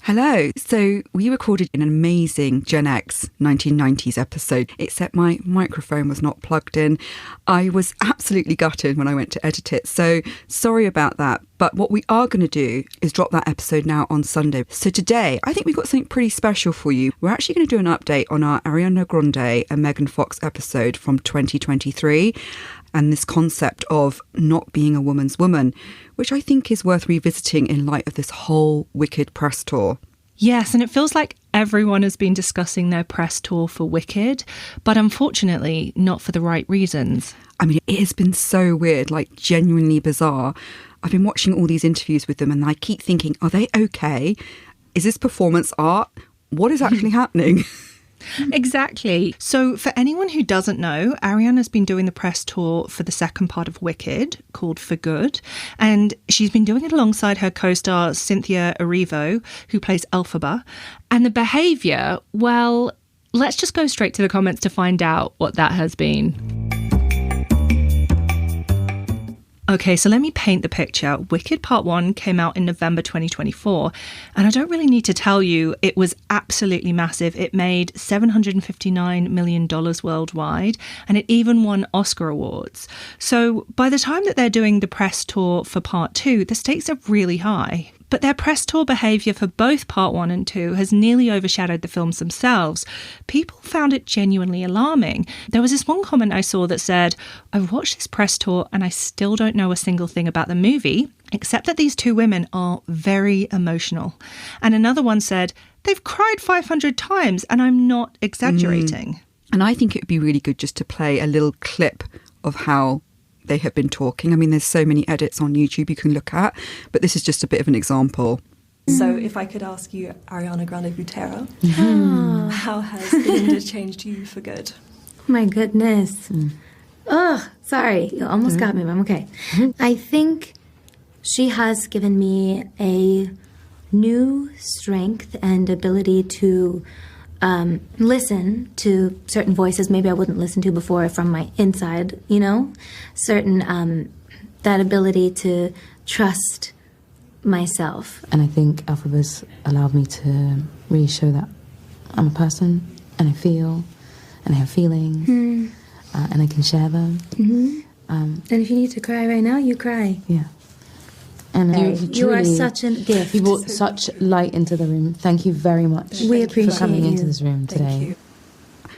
Hello. So we recorded an amazing Gen X 1990s episode, except my microphone was not plugged in. I was absolutely gutted when I went to edit it, so sorry about that. But what we are going to do is drop that episode now on Sunday. So today, I think we've got something pretty special for you. We're actually going to do an update on our Ariana Grande and Megan Fox episode from 2023 and this concept of not being a woman's woman, which I think is worth revisiting in light of this whole Wicked press tour. Yes, and it feels like everyone has been discussing their press tour for Wicked, but unfortunately not for the right reasons. I mean, it has been so weird, like genuinely bizarre. I've been watching all these interviews with them and I keep thinking, are they okay? Is this performance art? What is actually happening? Exactly. So for anyone who doesn't know, Ariana's been doing the press tour for the second part of Wicked, called For Good, and she's been doing it alongside her co-star Cynthia Erivo, who plays Elphaba. And the behaviour, well, let's just go straight to the comments to find out what that has been. Okay, so let me paint the picture. Wicked Part 1 came out in November 2024, and I don't really need to tell you, it was absolutely massive. It made $759 million worldwide, and it even won Oscar awards. So by the time that they're doing the press tour for Part 2, the stakes are really high. But their press tour behaviour for both Part 1 and 2 has nearly overshadowed the films themselves. People found it genuinely alarming. There was this one comment I saw that said, "I've watched this press tour and I still don't know a single thing about the movie, except that these two women are very emotional." And another one said, "They've cried 500 times and I'm not exaggerating." And I think it would be really good just to play a little clip of how they have been talking. I mean, there's so many edits on YouTube you can look at, but this is just a bit of an example. So if I could ask you, Ariana Grande Butera, how has Belinda changed you for good? My goodness. Oh, sorry. You almost got me, but I'm okay. I think she has given me a new strength and ability to listen to certain voices maybe I wouldn't listen to before from my inside, you know? Certain, that ability to trust myself. And I think Elphaba's allowed me to really show that I'm a person and I feel and I have feelings and I can share them. And if you need to cry right now, you cry. Yeah. And you are such a gift. You brought such light into the room. Thank you very much. We appreciate for coming you. into this room today. Thank you.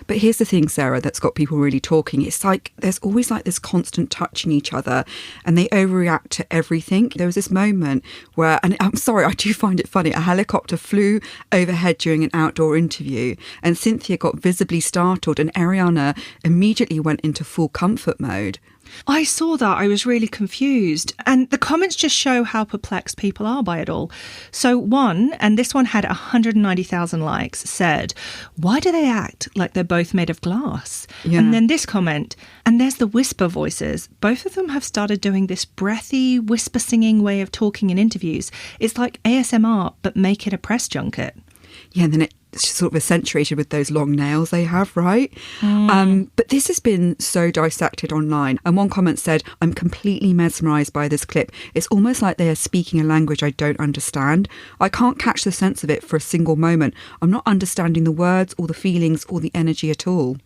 But here's the thing, Sarah, that's got people really talking. It's like there's always like this constant touching each other and they overreact to everything. There was this moment where, and I'm sorry, I do find it funny, a helicopter flew overhead during an outdoor interview and Cynthia got visibly startled and Ariana immediately went into full comfort mode. I saw that. I was really confused. And the comments just show how perplexed people are by it all. So one, and this one had 190,000 likes, said, "Why do they act like they're both made of glass?" Yeah. And then this comment, "And there's the whisper voices. Both of them have started doing this breathy, whisper singing way of talking in interviews. It's like ASMR, but make it a press junket." Yeah, and then it's sort of accentuated with those long nails they have, right? But this has been so dissected online. And one comment said, "I'm completely mesmerised by this clip. It's almost like they are speaking a language I don't understand. I can't catch the sense of it for a single moment. I'm not understanding the words or the feelings or the energy at all."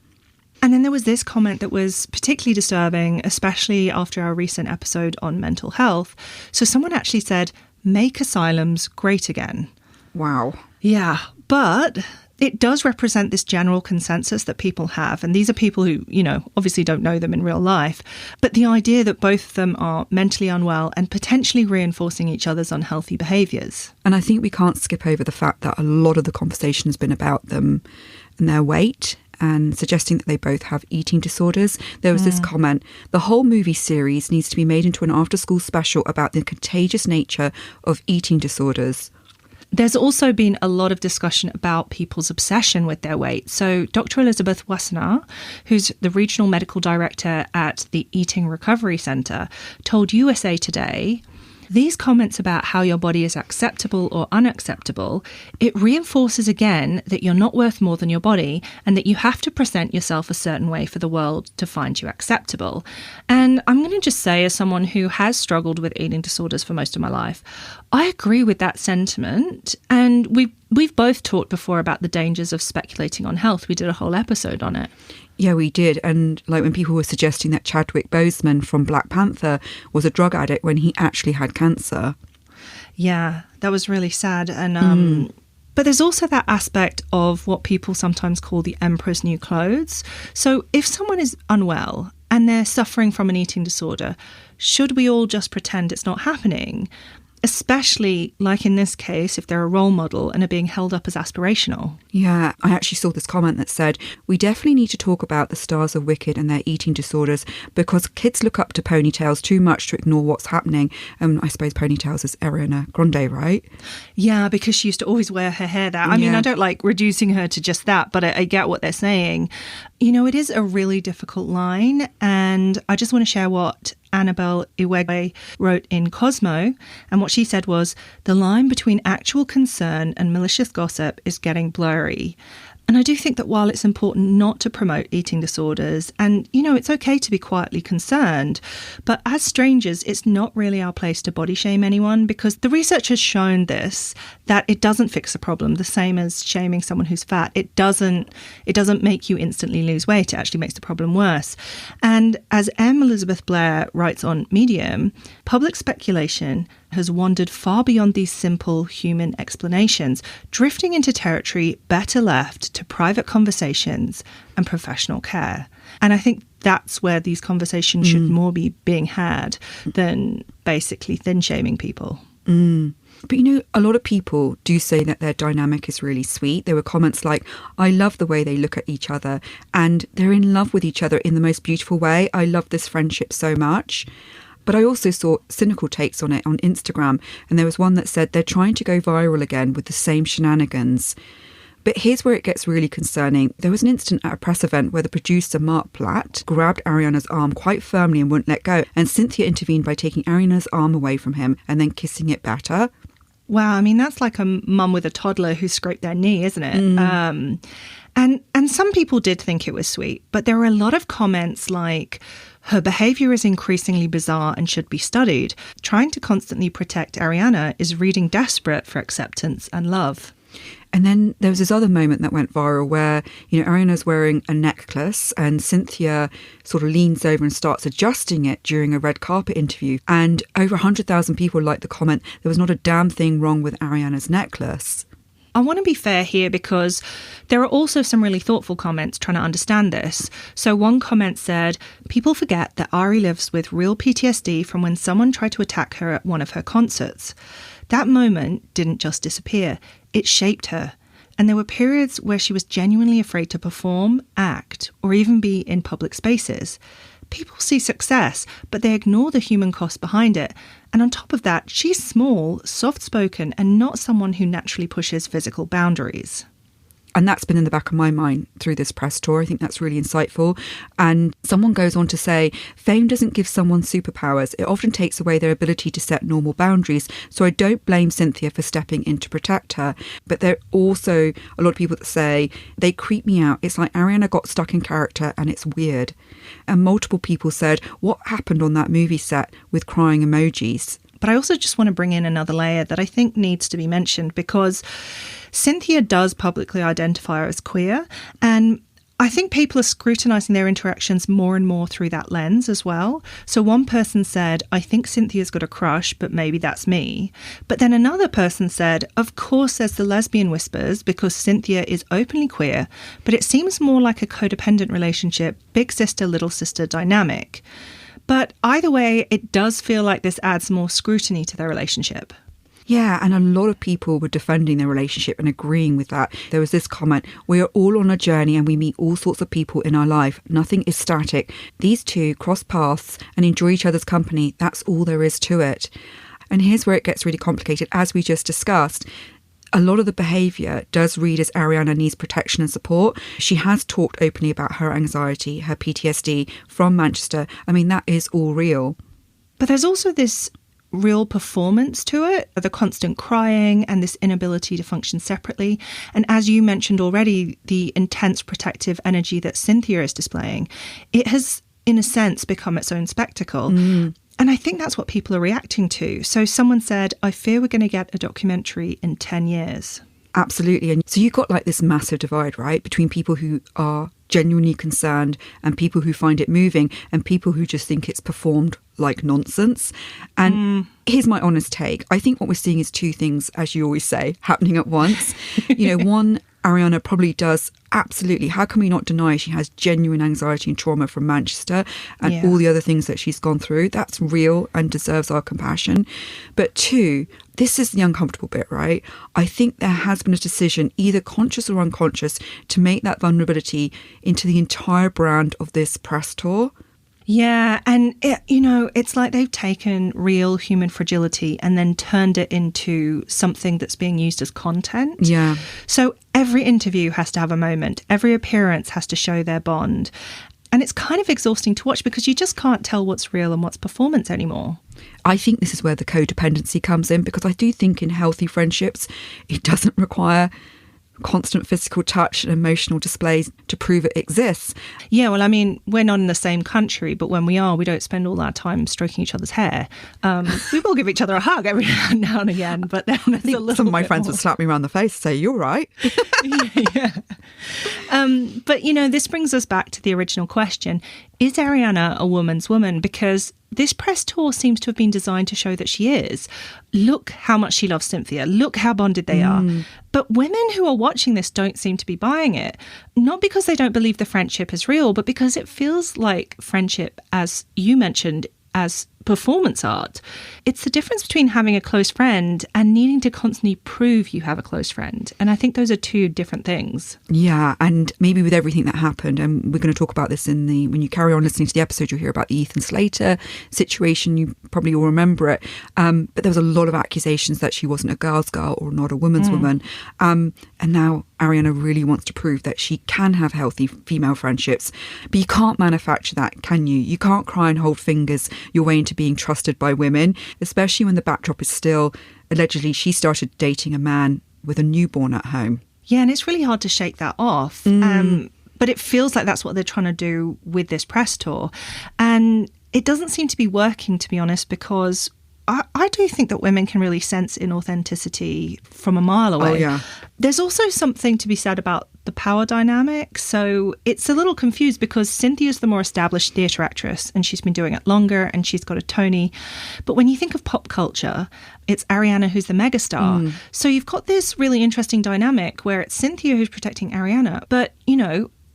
And then there was this comment that was particularly disturbing, especially after our recent episode on mental health. So someone actually said, "Make asylums great again." Wow. Yeah, but it does represent this general consensus that people have. And these are people who, you know, obviously don't know them in real life. But the idea that both of them are mentally unwell and potentially reinforcing each other's unhealthy behaviours. And I think we can't skip over the fact that a lot of the conversation has been about them and their weight and suggesting that they both have eating disorders. There was this comment, "The whole movie series needs to be made into an after-school special about the contagious nature of eating disorders." There's also been a lot of discussion about people's obsession with their weight. So Dr. Elizabeth Wassenaar, who's the regional medical director at the Eating Recovery Centre, told USA Today, These comments about how your body is acceptable or unacceptable, it reinforces again that you're not worth more than your body and that you have to present yourself a certain way for the world to find you acceptable. And I'm going to just say, as someone who has struggled with eating disorders for most of my life, I agree with that sentiment. And we've both talked before about the dangers of speculating on health. We did a whole episode on it. Yeah, we did. And like when people were suggesting that Chadwick Boseman from Black Panther was a drug addict when he actually had cancer. Yeah, that was really sad. And but there's also that aspect of what people sometimes call the emperor's new clothes. So if someone is unwell and they're suffering from an eating disorder, should we all just pretend it's not happening? Especially, like in this case, if they're a role model and are being held up as aspirational. Yeah, I actually saw this comment that said, we definitely need to talk about the stars of Wicked and their eating disorders because kids look up to ponytails too much to ignore what's happening. I suppose ponytails is Ariana Grande, right? Yeah, because she used to always wear her hair that. I mean, I don't like reducing her to just that, but I get what they're saying. You know, it is a really difficult line, and I just want to share what Annabelle Iwegwe wrote in Cosmo, and what she said was, the line between actual concern and malicious gossip is getting blurry. And I do think that while it's important not to promote eating disorders, and, you know, it's okay to be quietly concerned, but as strangers, it's not really our place to body shame anyone, because the research has shown this, that it doesn't fix the problem, the same as shaming someone who's fat. It doesn't make you instantly lose weight. It actually makes the problem worse. And as M. Elizabeth Blair writes on Medium, public speculation has wandered far beyond these simple human explanations, drifting into territory better left to private conversations and professional care. And I think that's where these conversations should more be being had than basically thin-shaming people. But, you know, a lot of people do say that their dynamic is really sweet. There were comments like, I love the way they look at each other and they're in love with each other in the most beautiful way. I love this friendship so much. But I also saw cynical takes on it on Instagram, and there was one that said they're trying to go viral again with the same shenanigans. But here's where it gets really concerning. There was an incident at a press event where the producer, Mark Platt, grabbed Ariana's arm quite firmly and wouldn't let go, and Cynthia intervened by taking Ariana's arm away from him and then kissing it better. Wow, I mean, that's like a mum with a toddler who scraped their knee, isn't it? And some people did think it was sweet, but there were a lot of comments like, her behaviour is increasingly bizarre and should be studied. Trying to constantly protect Ariana is reading desperate for acceptance and love. And then there was this other moment that went viral where, you know, Ariana's wearing a necklace and Cynthia sort of leans over and starts adjusting it during a red carpet interview. And over 100,000 people liked the comment, there was not a damn thing wrong with Ariana's necklace. I want to be fair here because there are also some really thoughtful comments trying to understand this. So one comment said, people forget that Ari lives with real PTSD from when someone tried to attack her at one of her concerts. That moment didn't just disappear, it shaped her. And there were periods where she was genuinely afraid to perform, act, or even be in public spaces. People see success, but they ignore the human cost behind it. And on top of that, she's small, soft-spoken, and not someone who naturally pushes physical boundaries. And that's been in the back of my mind through this press tour. I think that's really insightful. And someone goes on to say, fame doesn't give someone superpowers. It often takes away their ability to set normal boundaries. So I don't blame Cynthia for stepping in to protect her. But there are also a lot of people that say, they creep me out. It's like Ariana got stuck in character and it's weird. And multiple people said, what happened on that movie set with crying emojis? But I also just want to bring in another layer that I think needs to be mentioned because Cynthia does publicly identify as queer, and I think people are scrutinising their interactions more and more through that lens as well. So one person said, I think Cynthia's got a crush, but maybe that's me. But then another person said, of course there's the lesbian whispers because Cynthia is openly queer, but it seems more like a codependent relationship, big sister, little sister dynamic. But either way, it does feel like this adds more scrutiny to their relationship. Yeah, and a lot of people were defending their relationship and agreeing with that. There was this comment, we are all on a journey and we meet all sorts of people in our life. Nothing is static. These two cross paths and enjoy each other's company. That's all there is to it. And here's where it gets really complicated. As we just discussed, a lot of the behaviour does read as Ariana needs protection and support. She has talked openly about her anxiety, her PTSD from Manchester. I mean, that is all real. But there's also this real performance to it, the constant crying and this inability to function separately. And as you mentioned already, the intense protective energy that Cynthia is displaying, it has, in a sense, become its own spectacle. And I think that's what people are reacting to. So someone said, I fear we're going to get a documentary in 10 years. Absolutely. And so you've got like this massive divide, right, between people who are genuinely concerned and people who find it moving and people who just think it's performed like nonsense. And here's my honest take. I think what we're seeing is two things, as you always say, happening at once. One, Ariana probably does absolutely. How can we not deny she has genuine anxiety and trauma from Manchester and all the other things that she's gone through? That's real and deserves our compassion. But two, this is the uncomfortable bit, right? I think there has been a decision, either conscious or unconscious, to make that vulnerability into the entire brand of this press tour. Yeah, and it's like they've taken real human fragility and then turned it into something that's being used as content. Yeah. So every interview has to have a moment. Every appearance has to show their bond. And it's kind of exhausting to watch because you just can't tell what's real and what's performance anymore. I think this is where the codependency comes in, because I do think in healthy friendships, it doesn't require constant physical touch and emotional displays to prove it exists. Yeah, well, I mean, we're not in the same country, but when we are, we don't spend all our time stroking each other's hair. We will give each other a hug every now and again, but then there's a little some of my bit friends more. would slap me around the face and say, "You're right." Yeah. But, this brings us back to the original question. Is Ariana a woman's woman? Because this press tour seems to have been designed to show that she is. Look how much she loves Cynthia. Look how bonded they are. But women who are watching this don't seem to be buying it. Not because they don't believe the friendship is real, but because it feels like friendship, as you mentioned, as performance art. It's the difference between having a close friend and needing to constantly prove you have a close friend. And I think those are two different things. Yeah, and maybe with everything that happened, and we're going to talk about this when you carry on listening to the episode, you'll hear about the Ethan Slater situation. You probably all remember it. But there was a lot of accusations that she wasn't a girl's girl or not a woman's woman. And now Ariana really wants to prove that she can have healthy female friendships. But you can't manufacture that, can you? You can't cry and hold fingers your way into being trusted by women, especially when the backdrop is still, allegedly, she started dating a man with a newborn at home. Yeah, and it's really hard to shake that off. But it feels like that's what they're trying to do with this press tour. And it doesn't seem to be working, to be honest, because I do think that women can really sense inauthenticity from a mile away. Oh, yeah. There's also something to be said about the power dynamic. So it's a little confused because Cynthia's the more established theatre actress and she's been doing it longer and she's got a Tony. But when you think of pop culture, it's Ariana who's the megastar. So you've got this really interesting dynamic where it's Cynthia who's protecting Ariana. But,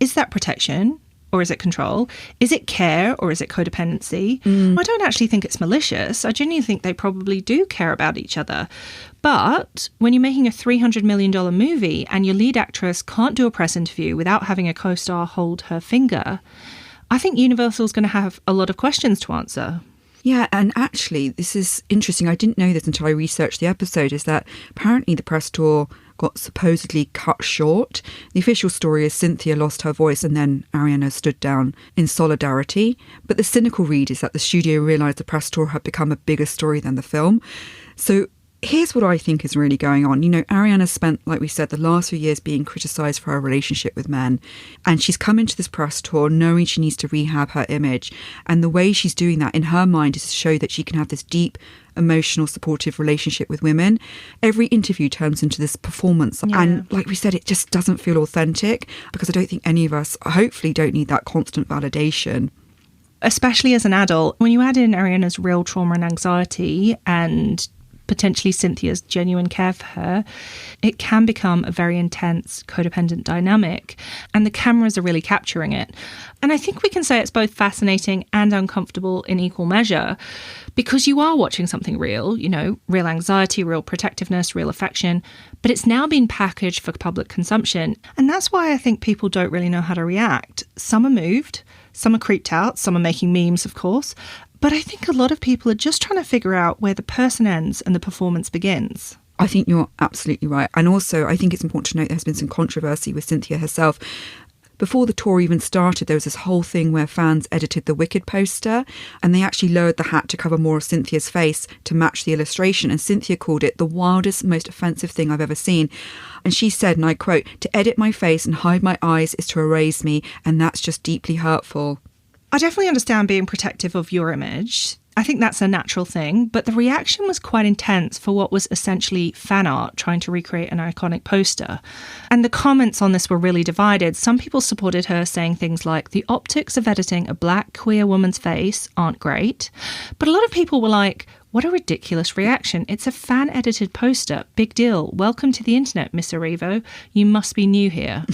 is that protection? Or is it control? Is it care or is it codependency? I don't actually think it's malicious. I genuinely think they probably do care about each other. But when you're making a $300 million movie and your lead actress can't do a press interview without having a co-star hold her finger, I think Universal's going to have a lot of questions to answer. Yeah, and actually, this is interesting. I didn't know this until I researched the episode, is that apparently the press tour got supposedly cut short. The official story is Cynthia lost her voice and then Ariana stood down in solidarity. But the cynical read is that the studio realised the press tour had become a bigger story than the film. So here's what I think is really going on. Ariana spent, like we said, the last few years being criticised for her relationship with men. And she's come into this press tour knowing she needs to rehab her image. And the way she's doing that in her mind is to show that she can have this deep, emotional, supportive relationship with women. Every interview turns into this performance. Yeah. And like we said, it just doesn't feel authentic because I don't think any of us, hopefully, don't need that constant validation. Especially as an adult, when you add in Ariana's real trauma and anxiety and potentially Cynthia's genuine care for her, it can become a very intense codependent dynamic. And the cameras are really capturing it. And I think we can say it's both fascinating and uncomfortable in equal measure because you are watching something real, real anxiety, real protectiveness, real affection, but it's now been packaged for public consumption. And that's why I think people don't really know how to react. Some are moved, some are creeped out, some are making memes, of course. But I think a lot of people are just trying to figure out where the person ends and the performance begins. I think you're absolutely right. And also, I think it's important to note there's been some controversy with Cynthia herself. before the tour even started, there was this whole thing where fans edited the Wicked poster and they actually lowered the hat to cover more of Cynthia's face to match the illustration. And Cynthia called it the wildest, most offensive thing I've ever seen. And she said, and I quote, "To edit my face and hide my eyes is to erase me, and that's just deeply hurtful." I definitely understand being protective of your image. I think that's a natural thing, but the reaction was quite intense for what was essentially fan art trying to recreate an iconic poster. And the comments on this were really divided. Some people supported her, saying things like, the optics of editing a black queer woman's face aren't great. But a lot of people were like, what a ridiculous reaction. It's a fan-edited poster. Big deal. Welcome to the internet, Miss Erivo. You must be new here.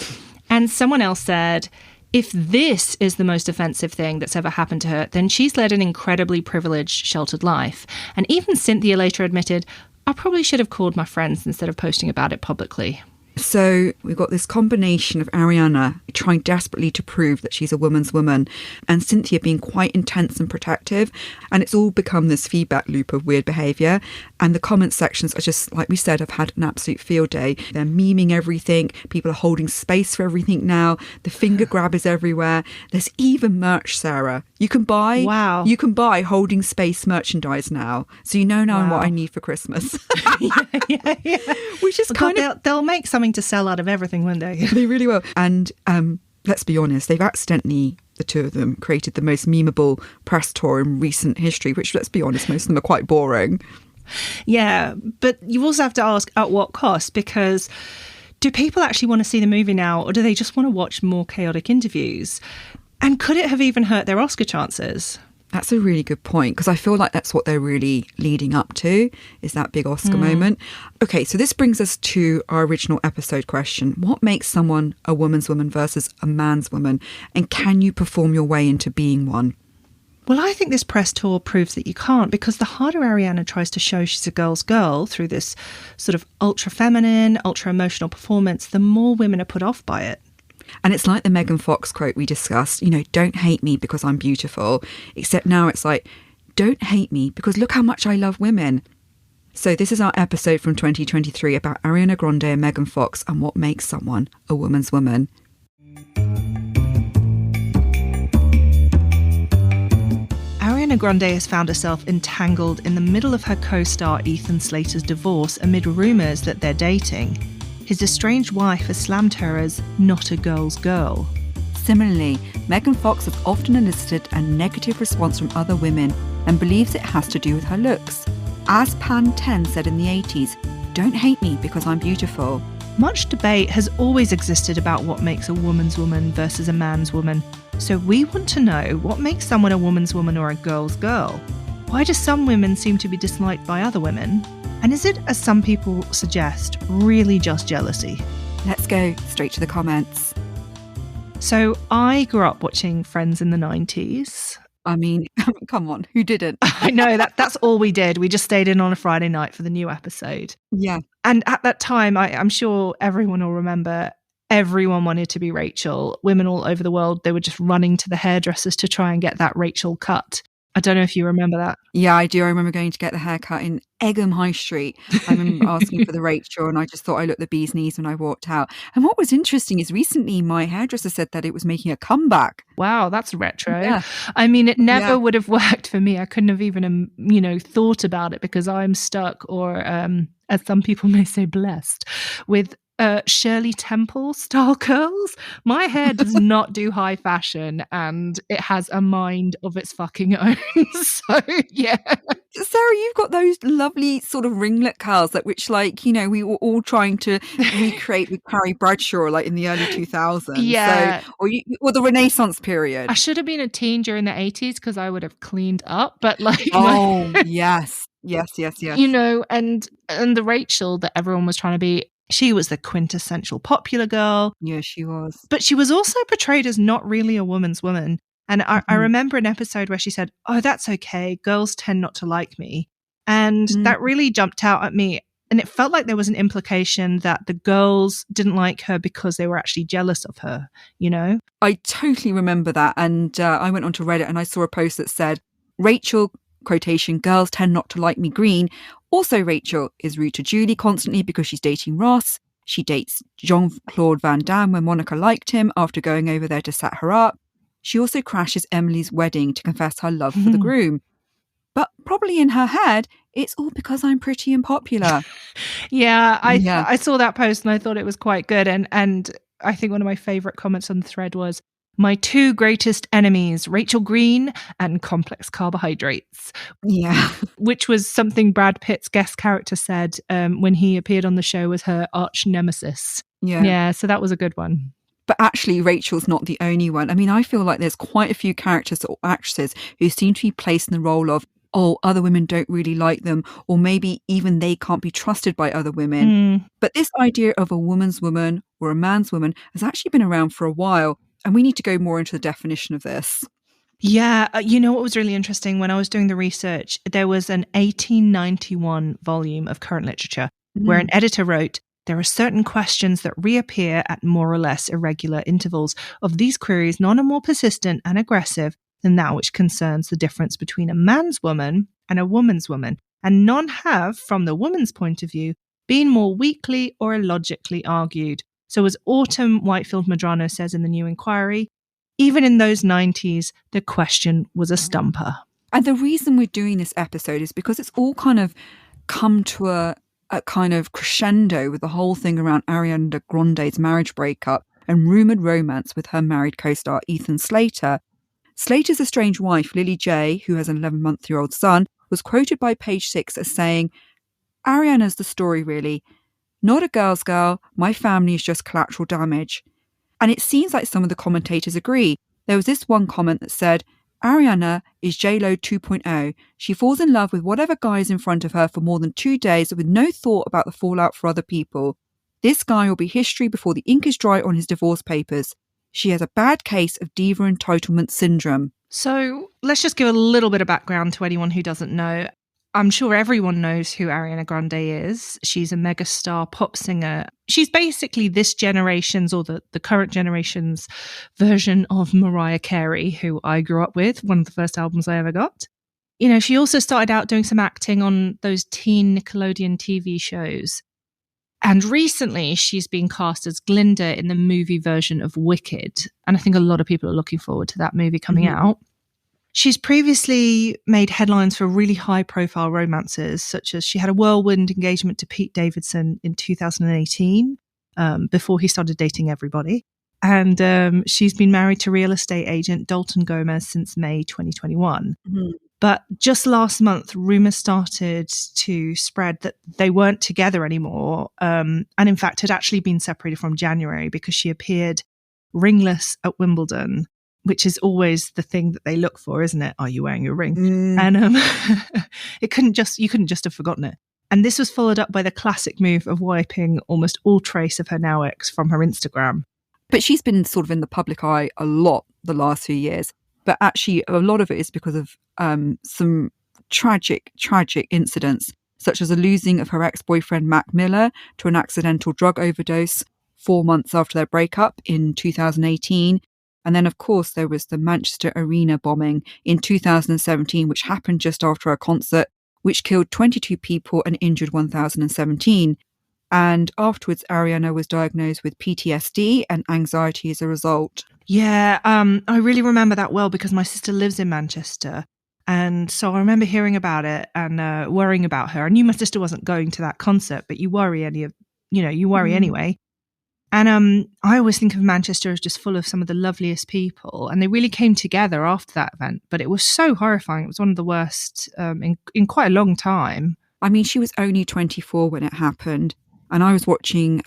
And someone else said, if this is the most offensive thing that's ever happened to her, then she's led an incredibly privileged, sheltered life. And even Cynthia later admitted, I probably should have called my friends instead of posting about it publicly. So we've got this combination of Ariana trying desperately to prove that she's a woman's woman and Cynthia being quite intense and protective. And it's all become this feedback loop of weird behaviour. And the comment sections are just, like we said, have had an absolute field day. They're memeing everything. People are holding space for everything now. The finger grab is everywhere. There's even merch, Sarah. You can buy holding space merchandise now. So you know now what I need for Christmas. yeah. Which is they'll make something to sell out of everything one day. They really will. And let's be honest, they've accidentally, the two of them, created the most memeable press tour in recent history, which, let's be honest, most of them are quite boring. Yeah, but you also have to ask at what cost, because do people actually want to see the movie now, or do they just want to watch more chaotic interviews? And could it have even hurt their Oscar chances? That's a really good point, because I feel like that's what they're really leading up to, is that big Oscar moment. Okay, so this brings us to our original episode question. What makes someone a woman's woman versus a man's woman? And can you perform your way into being one? Well, I think this press tour proves that you can't, because the harder Ariana tries to show she's a girl's girl through this sort of ultra-feminine, ultra-emotional performance, the more women are put off by it. And it's like the Megan Fox quote we discussed, don't hate me because I'm beautiful. Except now it's like, don't hate me because look how much I love women. So this is our episode from 2023 about Ariana Grande and Megan Fox and what makes someone a woman's woman. Ariana Grande has found herself entangled in the middle of her co-star Ethan Slater's divorce amid rumours that they're dating. His estranged wife has slammed her as not a girl's girl. Similarly, Megan Fox has often elicited a negative response from other women and believes it has to do with her looks. As Pan 10 said in the 80s, don't hate me because I'm beautiful. Much debate has always existed about what makes a woman's woman versus a man's woman. So we want to know what makes someone a woman's woman or a girl's girl. Why do some women seem to be disliked by other women? And is it, as some people suggest, really just jealousy? Let's go straight to the comments. So I grew up watching Friends in the 90s. I mean, come on, who didn't? I know, that's all we did. We just stayed in on a Friday night for the new episode. Yeah. And at that time, I'm sure everyone will remember, everyone wanted to be Rachel. Women all over the world, they were just running to the hairdressers to try and get that Rachel cut. I don't know if you remember that. Yeah, I do. I remember going to get the haircut in Egham High Street. I remember asking for the Rachel and I just thought I looked the bee's knees when I walked out. And what was interesting is recently my hairdresser said that it was making a comeback. Wow, that's retro. Yeah. I mean, it never would have worked for me. I couldn't have even, thought about it because I'm stuck or, as some people may say, blessed with Shirley Temple style curls. My hair does not do high fashion and it has a mind of its fucking own. So yeah. Sarah, you've got those lovely sort of ringlet curls that we were all trying to recreate with Carrie Bradshaw in the early 2000s. Yeah. So, or the Renaissance period. I should have been a teen during the 80s because I would have cleaned up, but yes. And the Rachel that everyone was trying to be, she was the quintessential popular girl. Yeah, she was. But she was also portrayed as not really a woman's woman. And I remember an episode where she said, oh, that's okay. Girls tend not to like me. And that really jumped out at me. And it felt like there was an implication that the girls didn't like her because they were actually jealous of her, I totally remember that. And I went onto Reddit and I saw a post that said, Rachel, quotation, girls tend not to like me green. Also, Rachel is rude to Julie constantly because she's dating Ross. She dates Jean-Claude Van Damme when Monica liked him after going over there to set her up. She also crashes Emily's wedding to confess her love for the groom. But probably in her head, it's all because I'm pretty and popular. I saw that post and I thought it was quite good. And I think one of my favourite comments on the thread was, my two greatest enemies, Rachel Green and complex carbohydrates. Yeah. Which was something Brad Pitt's guest character said when he appeared on the show as her arch nemesis. Yeah, so that was a good one. But actually, Rachel's not the only one. I mean, I feel like there's quite a few characters or actresses who seem to be placed in the role of, oh, other women don't really like them, or maybe even they can't be trusted by other women. But this idea of a woman's woman or a man's woman has actually been around for a while. And we need to go more into the definition of this. Yeah. You know what was really interesting? When I was doing the research, there was an 1891 volume of current literature where an editor wrote, there are certain questions that reappear at more or less irregular intervals. Of these queries, none are more persistent and aggressive than that which concerns the difference between a man's woman and a woman's woman. And none have, from the woman's point of view, been more weakly or illogically argued. So as Autumn Whitefield Medrano says in the New Inquiry, even in those 90s, the question was a stumper. And the reason we're doing this episode is because it's all kind of come to a kind of crescendo with the whole thing around Ariana Grande's marriage breakup and rumoured romance with her married co-star Ethan Slater. Slater's estranged wife, Lily J., who has an 11-month-old son, was quoted by Page Six as saying, Ariana's the story, really. Not a girl's girl, my family is just collateral damage. And it seems like some of the commentators agree. There was this one comment that said, Ariana is J-Lo 2.0. She falls in love with whatever guy is in front of her for more than 2 days with no thought about the fallout for other people. This guy will be history before the ink is dry on his divorce papers. She has a bad case of diva entitlement syndrome. So let's just give a little bit of background to anyone who doesn't know. I'm sure everyone knows who Ariana Grande is. She's a megastar pop singer. She's basically this generation's, or the current generation's version of Mariah Carey, who I grew up with, one of the first albums I ever got. You know, she also started out doing some acting on those teen Nickelodeon TV shows. And recently she's been cast as Glinda in the movie version of Wicked. And I think a lot of people are looking forward to that movie coming out. She's previously made headlines for really high-profile romances, such as she had a whirlwind engagement to Pete Davidson in 2018, before he started dating everybody. And she's been married to real estate agent Dalton Gomez since May 2021. But just last month, rumours started to spread that they weren't together anymore, and in fact had actually been separated from January because she appeared ringless at Wimbledon, which is always the thing that they look for, isn't it? Are you wearing your ring? And you couldn't just have forgotten it. And this was followed up by the classic move of wiping almost all trace of her now ex from her Instagram. But she's been sort of in the public eye a lot the last few years. But actually, a lot of it is because of some tragic incidents, such as the losing of her ex-boyfriend, Mac Miller, to an accidental drug overdose 4 months after their breakup in 2018. And then, of course, there was the Manchester Arena bombing in 2017, which happened just after a concert, which killed 22 people and injured 1,017. And afterwards, Ariana was diagnosed with PTSD and anxiety as a result. Yeah, I really remember that well because my sister lives in Manchester. And so I remember hearing about it and worrying about her. I knew my sister wasn't going to that concert, but you worry anyway. And I always think of Manchester as just full of some of the loveliest people. And they really came together after that event. But it was so horrifying. It was one of the worst in quite a long time. I mean, she was only 24 when it happened. And I was watching,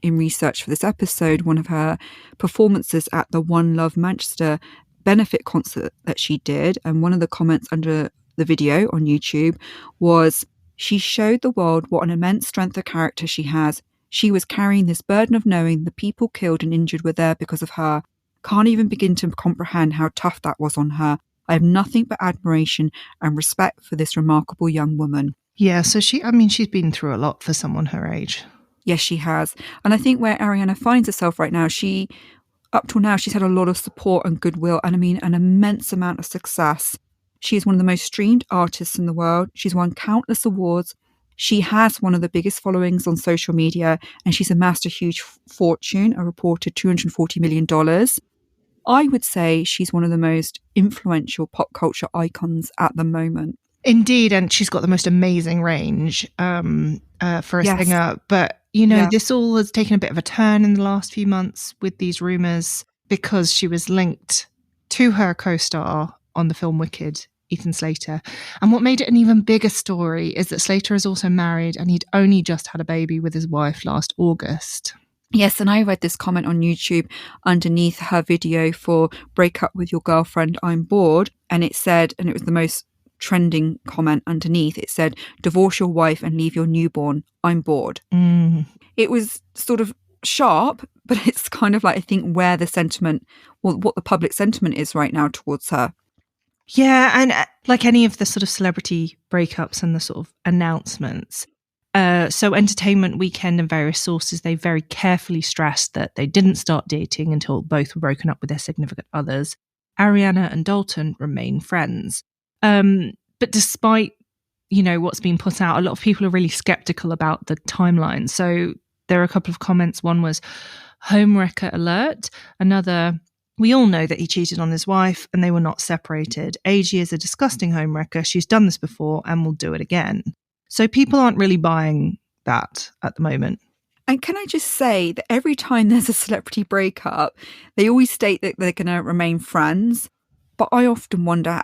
in research for this episode, one of her performances at the One Love Manchester benefit concert that she did. And one of the comments under the video on YouTube was, she showed the world what an immense strength of character she has. She was carrying this burden of knowing the people killed and injured were there because of her. Can't even begin to comprehend how tough that was on her. I have nothing but admiration and respect for this remarkable young woman. Yeah, so she's been through a lot for someone her age. Yes, she has. And I think where Ariana finds herself right now, up till now, she's had a lot of support and goodwill and an immense amount of success. She is one of the most streamed artists in the world. She's won countless awards. She has one of the biggest followings on social media, and she's amassed a huge fortune, a reported $240 million. I would say she's one of the most influential pop culture icons at the moment. Indeed, and she's got the most amazing range for a singer. But, this all has taken a bit of a turn in the last few months with these rumours because she was linked to her co-star on the film Wicked, Ethan Slater. And what made it an even bigger story is that Slater is also married and he'd only just had a baby with his wife last August. Yes, and I read this comment on YouTube underneath her video for Break Up With Your Girlfriend, I'm Bored. And it said, and it was the most trending comment underneath, it said, divorce your wife and leave your newborn, I'm bored. It was sort of sharp, but it's kind of like, I think, where the sentiment, what the public sentiment is right now towards her. Yeah, and like any of the sort of celebrity breakups and the sort of announcements, so Entertainment Weekend and various sources, they very carefully stressed that they didn't start dating until both were broken up with their significant others. Ariana and Dalton remain friends. But despite, what's been put out, a lot of people are really skeptical about the timeline. So there are a couple of comments. One was homewrecker alert. Another, we all know that he cheated on his wife and they were not separated. AG is a disgusting homewrecker. She's done this before and will do it again. So people aren't really buying that at the moment. And can I just say that every time there's a celebrity breakup, they always state that they're going to remain friends. But I often wonder,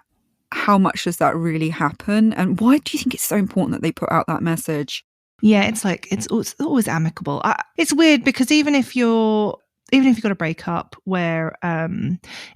how much does that really happen? And why do you think it's so important that they put out that message? Yeah, it's like, it's always amicable. It's weird because even if you've got a breakup where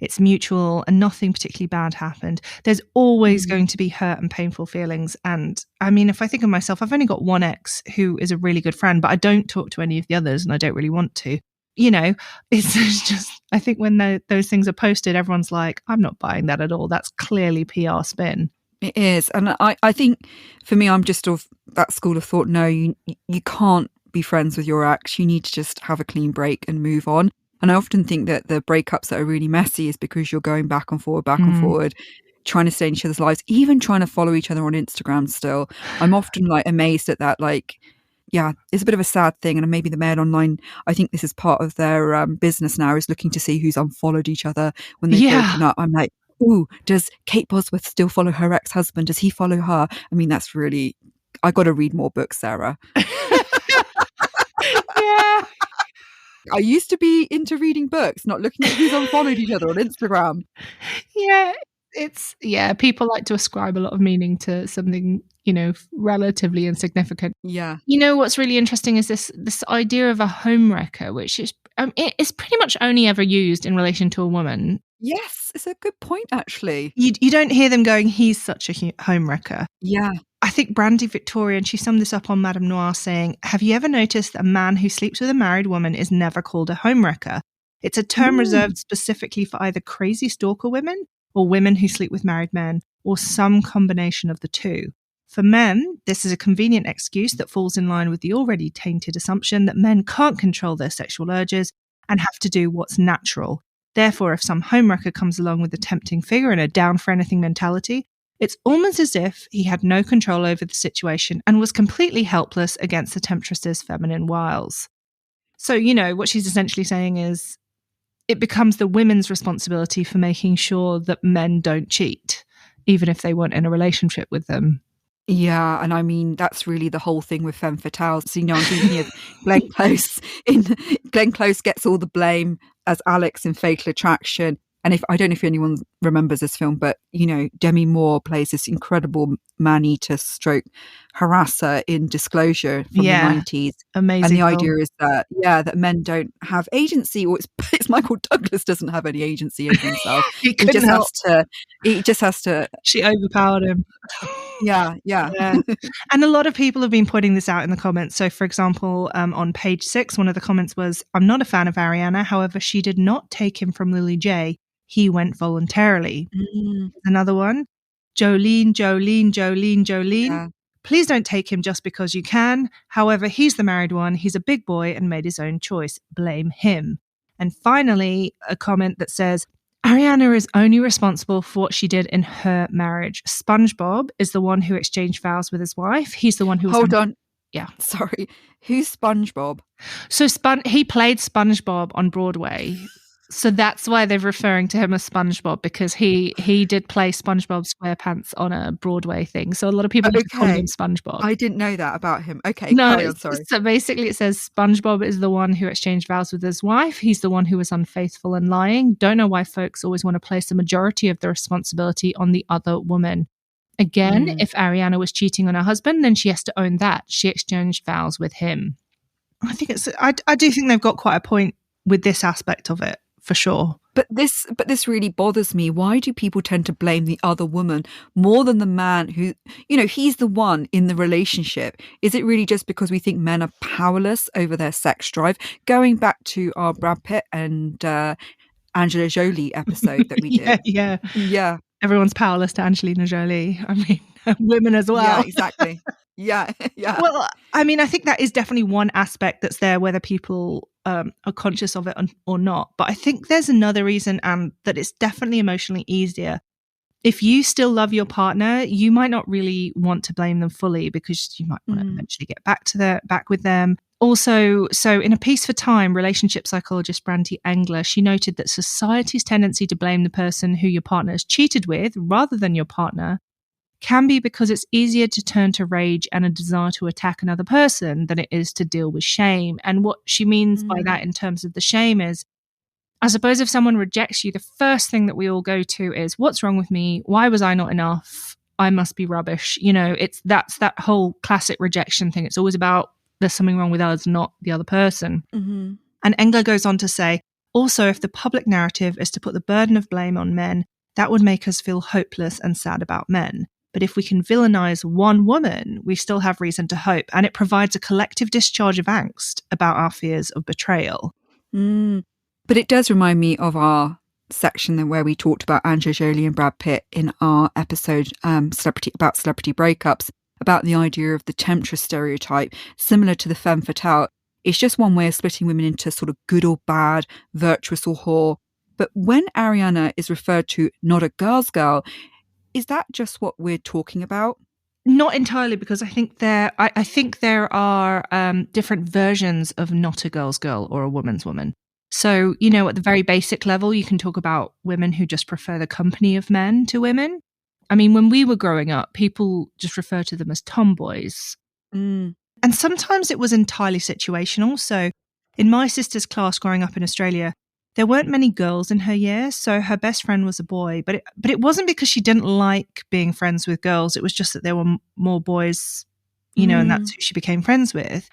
it's mutual and nothing particularly bad happened, there's always going to be hurt and painful feelings. And I mean, if I think of myself, I've only got one ex who is a really good friend, but I don't talk to any of the others and I don't really want to. It's just, I think when those things are posted, everyone's like, I'm not buying that at all. That's clearly PR spin. It is. And I think for me, I'm just of that school of thought, no, you can't be friends with your ex. You need to just have a clean break and move on. And I often think that the breakups that are really messy is because you're going back and forward, trying to stay in each other's lives, even trying to follow each other on Instagram still. I'm often like amazed at that. Like, yeah, it's a bit of a sad thing. And maybe the Mail Online, I think this is part of their business now, is looking to see who's unfollowed each other when they've broken up. I'm like, ooh, does Kate Bosworth still follow her ex-husband? Does he follow her? I mean, that's really, I got to read more books, Sarah. Yeah. I used to be into reading books, not looking at who's unfollowed each other on Instagram. Yeah, people like to ascribe a lot of meaning to something, relatively insignificant. Yeah. What's really interesting is this idea of a homewrecker, which is it's pretty much only ever used in relation to a woman. Yes, it's a good point, actually. You don't hear them going, he's such a homewrecker. Yeah. I think Brandy Victorian, she summed this up on Madame Noir saying, have you ever noticed that a man who sleeps with a married woman is never called a homewrecker? It's a term reserved specifically for either crazy stalker women or women who sleep with married men, or some combination of the two. For men, this is a convenient excuse that falls in line with the already tainted assumption that men can't control their sexual urges and have to do what's natural. Therefore, if some homewrecker comes along with a tempting figure and a down for anything mentality, it's almost as if he had no control over the situation and was completely helpless against the temptress's feminine wiles. So, what she's essentially saying is it becomes the women's responsibility for making sure that men don't cheat, even if they weren't in a relationship with them. Yeah, and I mean, that's really the whole thing with femme fatale. So, I'm thinking of Glenn Close. Glenn Close gets all the blame as Alex in Fatal Attraction. And I don't know if anyone remembers this film, but, Demi Moore plays this incredible man-eater stroke harasser in Disclosure from the 90s. Amazing. And the idea is that, that men don't have agency, or it's Michael Douglas doesn't have any agency over himself. he just has to. She overpowered him. Yeah. And a lot of people have been putting this out in the comments. So, for example, on page 6, one of the comments was, I'm not a fan of Ariana. However, she did not take him from Lily J. He went voluntarily. Another one, Jolene. Yeah. Please don't take him just because you can. However, he's the married one. He's a big boy and made his own choice. Blame him. And finally, a comment that says, Ariana is only responsible for what she did in her marriage. SpongeBob is the one who exchanged vows with his wife. He's the one who was... Hold on. Yeah. Sorry. Who's SpongeBob? So he played SpongeBob on Broadway. So that's why they're referring to him as SpongeBob, because he did play SpongeBob SquarePants on a Broadway thing. So a lot of people just call him SpongeBob. I didn't know that about him. Okay, no, carry on, sorry. So basically it says SpongeBob is the one who exchanged vows with his wife. He's the one who was unfaithful and lying. Don't know why folks always want to place the majority of the responsibility on the other woman. Again, if Ariana was cheating on her husband, then she has to own that. She exchanged vows with him. I think I do think they've got quite a point with this aspect of it. For sure. But this really bothers me. Why do people tend to blame the other woman more than the man who, he's the one in the relationship? Is it really just because we think men are powerless over their sex drive? Going back to our Brad Pitt and Angela Jolie episode that we did. Yeah. Everyone's powerless to Angelina Jolie. I mean, women as well. Yeah, exactly. Yeah. Well, I mean, I think that is definitely one aspect that's there, whether people are conscious of it or not. But I think there's another reason, and that it's definitely emotionally easier. If you still love your partner, you might not really want to blame them fully, because you might want to eventually get back with them. Also, so in a piece for Time, relationship psychologist Brandy Engler, she noted that society's tendency to blame the person who your partner has cheated with rather than your partner can be because it's easier to turn to rage and a desire to attack another person than it is to deal with shame. And what she means by that in terms of the shame is, I suppose if someone rejects you, the first thing that we all go to is, what's wrong with me? Why was I not enough? I must be rubbish. That's that whole classic rejection thing. It's always about there's something wrong with us, not the other person. Mm-hmm. And Engler goes on to say, also, if the public narrative is to put the burden of blame on men, that would make us feel hopeless and sad about men. But if we can villainize one woman, we still have reason to hope. And it provides a collective discharge of angst about our fears of betrayal. But it does remind me of our section where we talked about Angela Jolie and Brad Pitt in our episode about celebrity breakups, about the idea of the temptress stereotype, similar to the femme fatale. It's just one way of splitting women into sort of good or bad, virtuous or whore. But when Ariana is referred to not a girl's girl, is that just what we're talking about? Not entirely, because I think there are different versions of not a girl's girl or a woman's woman. So, at the very basic level, you can talk about women who just prefer the company of men to women. I mean, when we were growing up, people just refer to them as tomboys. And sometimes it was entirely situational. So in my sister's class growing up in Australia, there weren't many girls in her year, so her best friend was a boy. But it wasn't because she didn't like being friends with girls. It was just that there were more boys, and that's who she became friends with.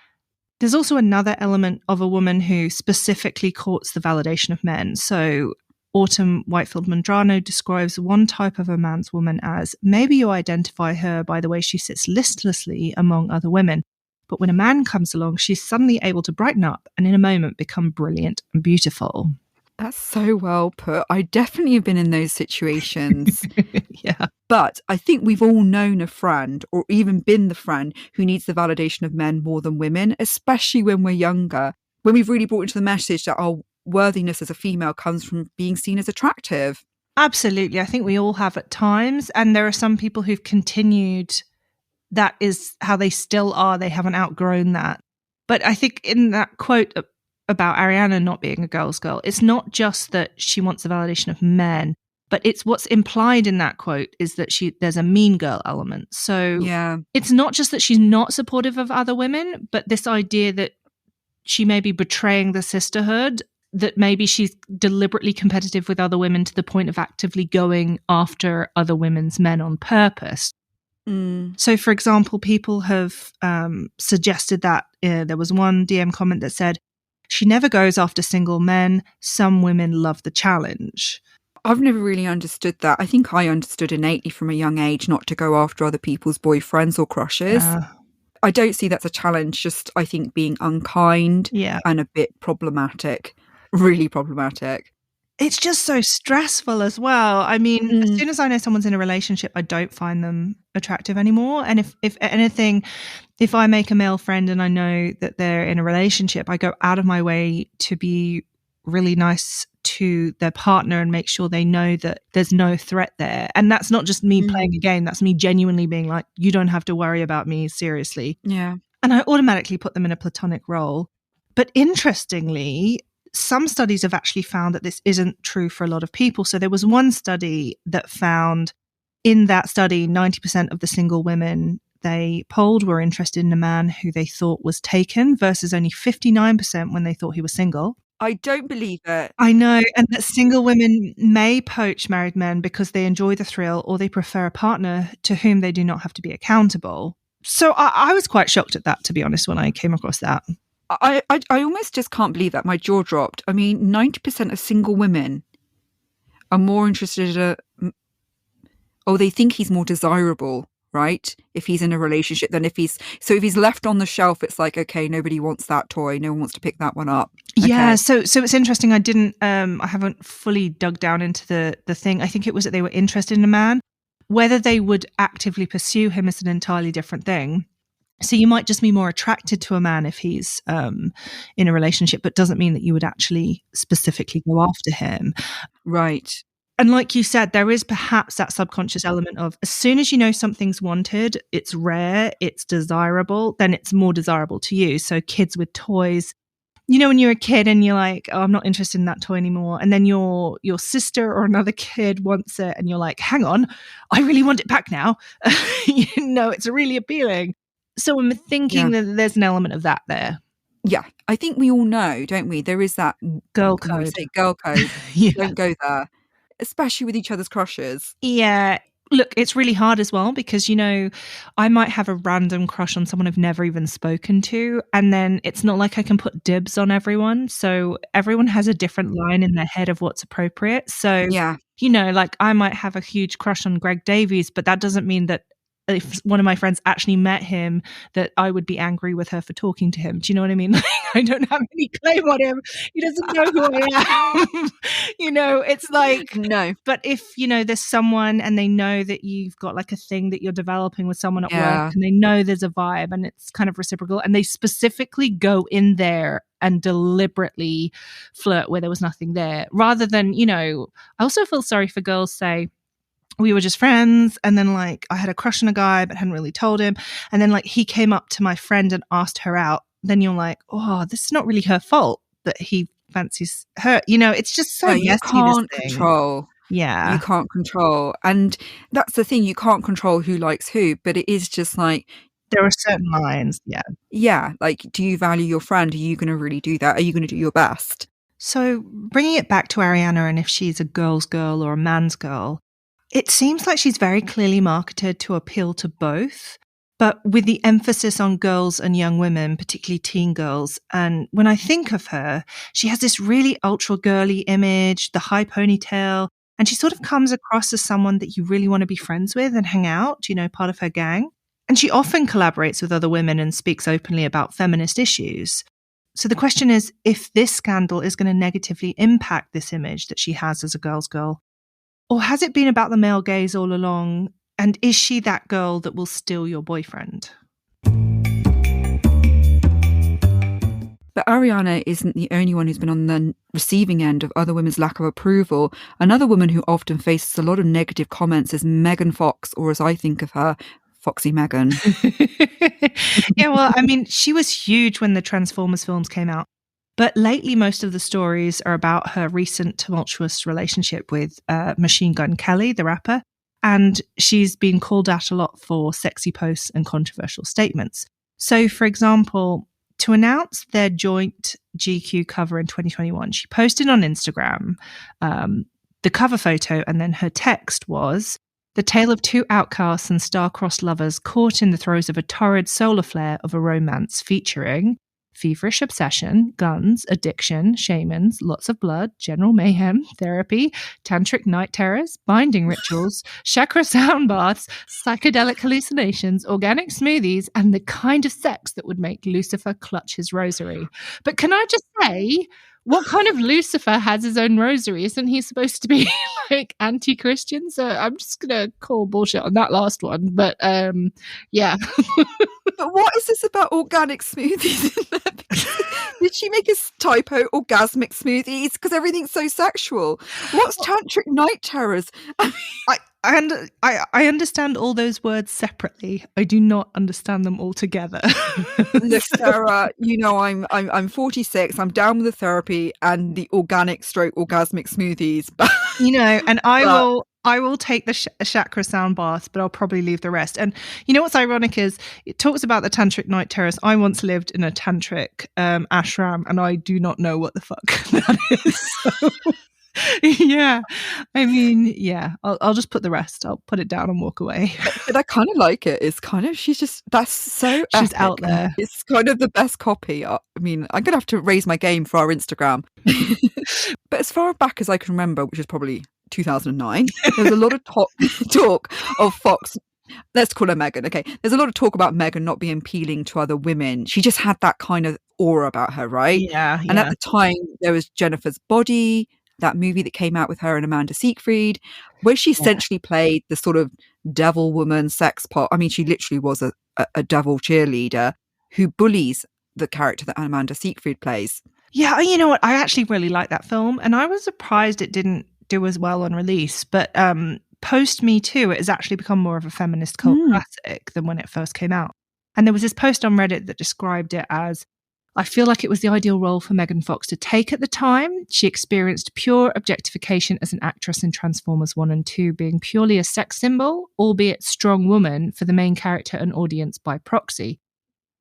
There's also another element of a woman who specifically courts the validation of men. So Autumn Whitefield-Mondrano describes one type of a man's woman as, maybe you identify her by the way she sits listlessly among other women, but when a man comes along, she's suddenly able to brighten up and in a moment become brilliant and beautiful. That's so well put. I definitely have been in those situations. Yeah. But I think we've all known a friend, or even been the friend, who needs the validation of men more than women, especially when we're younger, when we've really brought into the message that our worthiness as a female comes from being seen as attractive. Absolutely. I think we all have at times. And there are some people who've continued, that is how they still are. They haven't outgrown that. But I think in that quote about Ariana not being a girl's girl, it's not just that she wants the validation of men, but it's what's implied in that quote is that there's a mean girl element. So it's not just that she's not supportive of other women, but this idea that she may be betraying the sisterhood, that maybe she's deliberately competitive with other women to the point of actively going after other women's men on purpose. So, for example, people have suggested that there was one DM comment that said, she never goes after single men. Some women love the challenge. I've never really understood that. I think I understood innately from a young age not to go after other people's boyfriends or crushes. I don't see that's a challenge, just I think being unkind and a bit problematic, really problematic. It's just so stressful as well. I mean, as soon as I know someone's in a relationship, I don't find them attractive anymore. And if anything, if I make a male friend and I know that they're in a relationship, I go out of my way to be really nice to their partner and make sure they know that there's no threat there. And that's not just me playing a game. That's me genuinely being like, you don't have to worry about me, seriously. Yeah. And I automatically put them in a platonic role. But interestingly, some studies have actually found that this isn't true for a lot of people. So there was one study that found in that study, 90% of the single women they polled were interested in a man who they thought was taken versus only 59% when they thought he was single. I don't believe it. I know. And that single women may poach married men because they enjoy the thrill or they prefer a partner to whom they do not have to be accountable. So I was quite shocked at that, to be honest, when I came across that. I almost just can't believe that. My jaw dropped. I mean, 90% of single women are more interested they think he's more desirable, right? If he's in a relationship than if he's left on the shelf, it's like, okay, nobody wants that toy. No one wants to pick that one up. Okay. Yeah. So it's interesting. I haven't fully dug down into the thing. I think it was that they were interested in a man. Whether they would actively pursue him is an entirely different thing. So you might just be more attracted to a man if he's in a relationship, but doesn't mean that you would actually specifically go after him. Right. And like you said, there is perhaps that subconscious element of as soon as you know something's wanted, it's rare, it's desirable, then it's more desirable to you. So kids with toys, you know, when you're a kid and you're like, oh, I'm not interested in that toy anymore. And then your sister or another kid wants it and you're like, hang on, I really want it back now. It's really appealing. So I'm thinking that there's an element of that there. Yeah, I think we all know, don't we? There is that girl code. Girl code. Yeah. Don't go there. Especially with each other's crushes. Yeah. Look, it's really hard as well because, I might have a random crush on someone I've never even spoken to. And then it's not like I can put dibs on everyone. So everyone has a different line in their head of what's appropriate. So, yeah. I might have a huge crush on Greg Davies, but that doesn't mean that if one of my friends actually met him, that I would be angry with her for talking to him. Do you know what I mean? I don't have any claim on him. He doesn't know who I am. It's like, no. But if, there's someone and they know that you've got like a thing that you're developing with someone at work and they know there's a vibe and it's kind of reciprocal and they specifically go in there and deliberately flirt where there was nothing there rather than, I also feel sorry for girls, say, we were just friends and then I had a crush on a guy but hadn't really told him and then he came up to my friend and asked her out. Then you're like, oh, this is not really her fault that he fancies her. It's just so messy. You can't control. Yeah. You can't control. And that's the thing, you can't control who likes who, but it is just like there are certain lines. Yeah. Yeah. Do you value your friend? Are you going to really do that? Are you going to do your best? So bringing it back to Ariana and if she's a girl's girl or a man's girl, it seems like she's very clearly marketed to appeal to both, but with the emphasis on girls and young women, particularly teen girls. And when I think of her, she has this really ultra girly image, the high ponytail, and she sort of comes across as someone that you really want to be friends with and hang out, part of her gang. And she often collaborates with other women and speaks openly about feminist issues. So the question is, if this scandal is going to negatively impact this image that she has as a girl's girl, or has it been about the male gaze all along? And is she that girl that will steal your boyfriend? But Ariana isn't the only one who's been on the receiving end of other women's lack of approval. Another woman who often faces a lot of negative comments is Megan Fox, or as I think of her, Foxy Megan. Yeah, well, I mean, she was huge when the Transformers films came out. But lately, most of the stories are about her recent tumultuous relationship with Machine Gun Kelly, the rapper. And she's been called out a lot for sexy posts and controversial statements. So, for example, to announce their joint GQ cover in 2021, she posted on Instagram the cover photo, and then her text was, "The tale of two outcasts and star-crossed lovers caught in the throes of a torrid solar flare of a romance featuring feverish obsession, guns, addiction, shamans, lots of blood, general mayhem, therapy, tantric night terrors, binding rituals, chakra sound baths, psychedelic hallucinations, organic smoothies, and the kind of sex that would make Lucifer clutch his rosary." But can I just say, what kind of Lucifer has his own rosary? Isn't he supposed to be anti-Christian? So I'm just going to call bullshit on that last one. But yeah. But what is this about organic smoothies in there? Did she make a typo orgasmic smoothies? Because everything's so sexual. What's tantric night terrors? I understand all those words separately. I do not understand them all together. Look, Sarah, you know I'm 46. I'm down with the therapy and the organic stroke orgasmic smoothies. You know, and I will take the chakra sound bath, but I'll probably leave the rest. And you know what's ironic is it talks about the tantric night terrors. I once lived in a tantric ashram, and I do not know what the fuck that is. So, yeah, I mean, yeah, I'll just put the rest. I'll put it down and walk away. But I kind of like it. It's kind of, that's so She's epic. out there. It's kind of the best copy. I mean, I'm going to have to raise my game for our Instagram. But as far back as I can remember, which is probably 2009, there was a lot of talk of Fox. Let's call her Megan. Okay. There's a lot of talk about Megan not being appealing to other women. She just had that kind of aura about her, right? Yeah. And at the time, there was Jennifer's Body, that movie that came out with her and Amanda Seyfried, where she essentially played the sort of devil woman sex pot. I mean, she literally was a devil cheerleader who bullies the character that Amanda Seyfried plays. Yeah, you know what? I actually really like that film, and I was surprised it didn't do as well on release. But post Me Too, it has actually become more of a feminist cult classic than when it first came out. And there was this post on Reddit that described it as, I feel like it was the ideal role for Megan Fox to take at the time. She experienced pure objectification as an actress in Transformers 1 and 2, being purely a sex symbol, albeit strong woman, for the main character and audience by proxy.